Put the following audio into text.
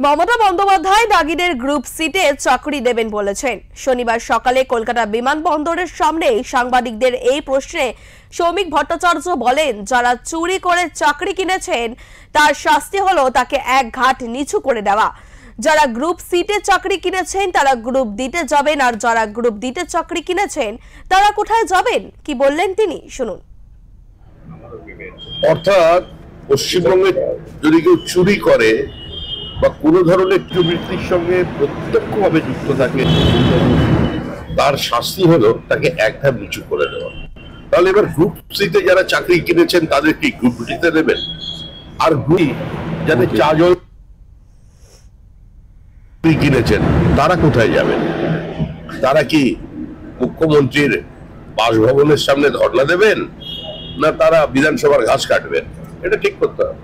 Mamata Bandyopadhyay দাগিদের group সিটে চাকরি দেবেন বলেছেন। শনিবার সকালে কলকাতা বিমানবন্দরের সামনে সাংবাদিকদের এই প্রশ্নে সৌমিক ভট্টাচার্য বলেন, যারা চুরি করে চাকরি কিনেছেন তার শাস্তি হলো তাকে এক ঘাট নিচু করে দেওয়া। যারা গ্রুপ সিটে চাকরি কিনেছেন তারা গ্রুপ দিতে যাবেন, আর যারা গ্রুপ দিতে চাকরি কিনেছেন তারা কোথায় যাবেন, কি বললেন তিনি শুনুন। অর্থাৎ পশ্চিমবঙ্গে যদি কেউ চুরি করে বা কোনো ধরনের দুর্নীতির সঙ্গে প্রত্যক্ষভাবে যুক্ত থাকে, তার শাস্তি হলো তাকে এক ধাপ নিচু করে দেওয়া। তাহলে এবার গ্রুপ সিতে যারা চাকরি কিনেছেন তাদের কি গ্রুপ ডিতে দেবেন? আর গ্রুপ যাদের চারজন কিনেছেন তারা কোথায় যাবেন? তারা কি মুখ্যমন্ত্রীর বাসভবনের সামনে ধর্ণা দেবেন, না তারা বিধানসভার ঘাস কাটবেন? এটা ঠিক করতে হবে।